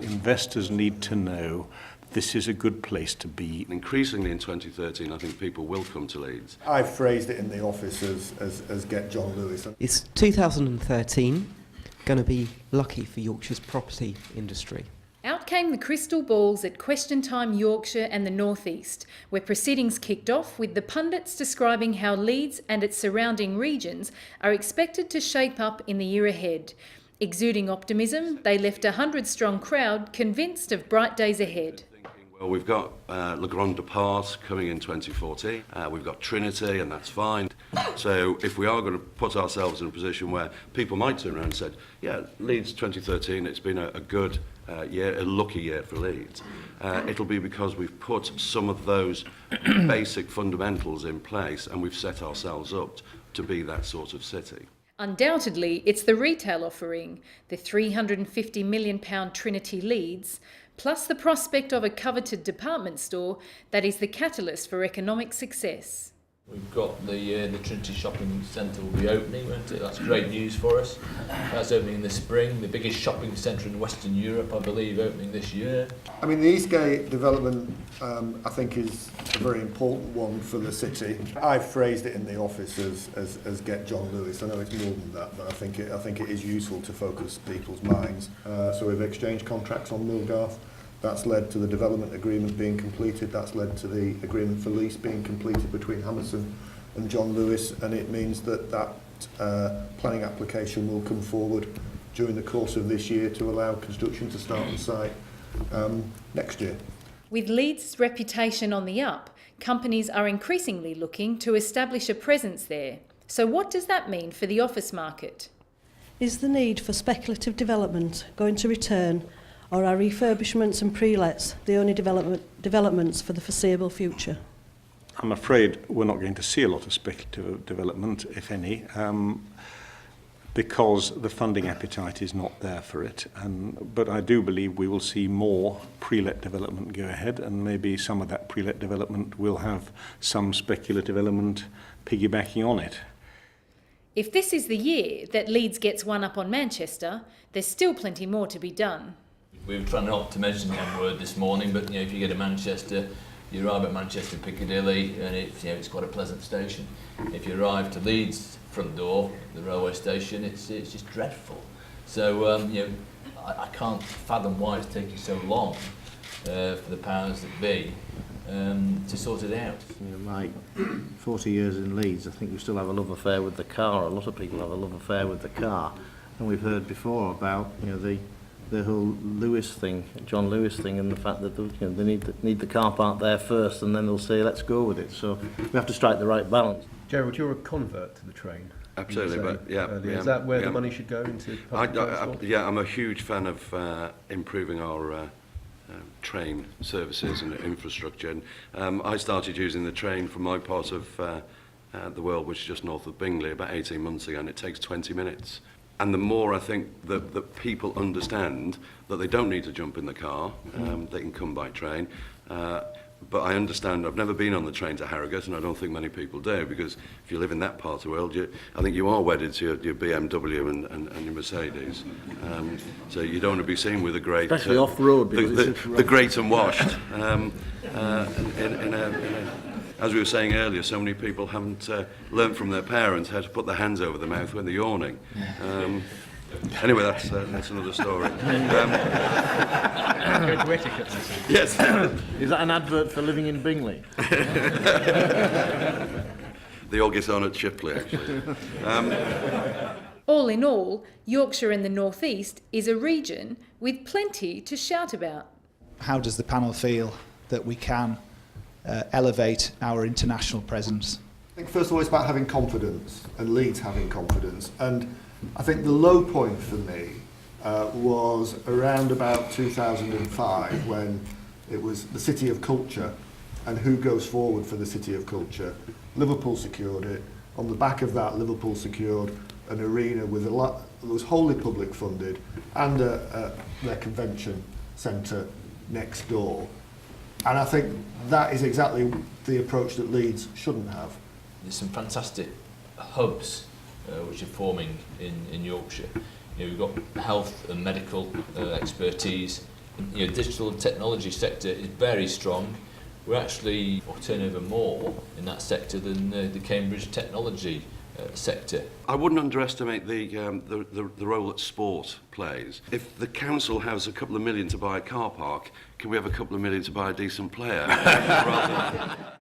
Investors need to know this is a good place to be. Increasingly in 2013, I think people will come to Leeds. I've phrased it in the office as get John Lewis. Is 2013 going to be lucky for Yorkshire's property industry? Out came the crystal balls at Question Time Yorkshire and the North East, where proceedings kicked off with the pundits describing how Leeds and its surrounding regions are expected to shape up in the year ahead. Exuding optimism, they left a 100-strong crowd convinced of bright days ahead. Well, we've got Le Grand Depart coming in 2014. We've got Trinity, and that's fine. So if we are going to put ourselves in a position where people might turn around and say, yeah, Leeds 2013, it's been a good year, a lucky year for Leeds, it'll be because we've put some of those basic fundamentals in place and we've set ourselves up to be that sort of city. Undoubtedly, it's the retail offering, the £350 million Trinity Leeds, plus the prospect of a coveted department store that is the catalyst for economic success. We've got the Trinity Shopping Centre will be opening, won't it? That's great news for us. That's opening in the spring, the biggest shopping centre in Western Europe, I believe, opening this year. I mean, the Eastgate development, I think, is a very important one for the city. I've phrased it in the office as get John Lewis. I know it's more than that, but I think it is useful to focus people's minds. So we've exchanged contracts on Millgarth. That's led to the development agreement being completed. That's led to the agreement for lease being completed between Hammerson and John Lewis, and it means that planning application will come forward during the course of this year to allow construction to start on site next year. With Leeds' reputation on the up, companies are increasingly looking to establish a presence there. So what does that mean for the office market? Is the need for speculative development going to return, or are refurbishments and pre-lets the only developments for the foreseeable future? I'm afraid we're not going to see a lot of speculative development, if any, because the funding appetite is not there for it. But I do believe we will see more pre-let development go ahead, and maybe some of that pre-let development will have some speculative element piggybacking on it. If this is the year that Leeds gets one up on Manchester, there's still plenty more to be done. We were trying not to mention the M word this morning, but if you get to Manchester, you arrive at Manchester Piccadilly, and it's quite a pleasant station. If you arrive to Leeds front door, the railway station, it's just dreadful. So I can't fathom why it's taking so long for the powers that be to sort it out. Like 40 years in Leeds, I think we still have a love affair with the car. A lot of people have a love affair with the car, and we've heard before about the whole Lewis thing, John Lewis thing, and the fact that they need the car park there first, and then they'll say let's go with it. So we have to strike the right balance. Gerald, you're a convert to the train. Absolutely, but yeah. Is that where the money should go into public transport? Yeah, I'm a huge fan of improving our train services and infrastructure. And I started using the train from my part of the world, which is just north of Bingley, about 18 months ago, and it takes 20 minutes. And the more I think that people understand that they don't need to jump in the car, they can come by train. But I understand, I've never been on the train to Harrogate, and I don't think many people do, because if you live in that part of the world, I think you are wedded to your BMW and your Mercedes. So you don't want to be seen with a great... Especially off-road. The great and washed. As we were saying earlier, so many people haven't learnt from their parents how to put their hands over the mouth when they're yawning. Anyway, that's another story. Go to etiquette. Yes. Is that an advert for living in Bingley? They all get on at Shipley, actually. All in all, Yorkshire and the North East is a region with plenty to shout about. How does the panel feel that we can elevate our international presence? I think first of all it's about having confidence, and Leeds having confidence. And I think the low point for me was around about 2005, when it was the City of Culture and who goes forward for the City of Culture. Liverpool secured it. On the back of that, Liverpool secured an arena with that was wholly public funded, and their convention centre next door. And I think that is exactly the approach that Leeds shouldn't have. There's some fantastic hubs which are forming in Yorkshire. You know, we've got health and medical expertise. You know, digital and technology sector is very strong. We're actually turn over more in that sector than the Cambridge technology sector. I wouldn't underestimate the role that sport plays. If the council has a couple of million to buy a car park, can we have a couple of million to buy a decent player? Rather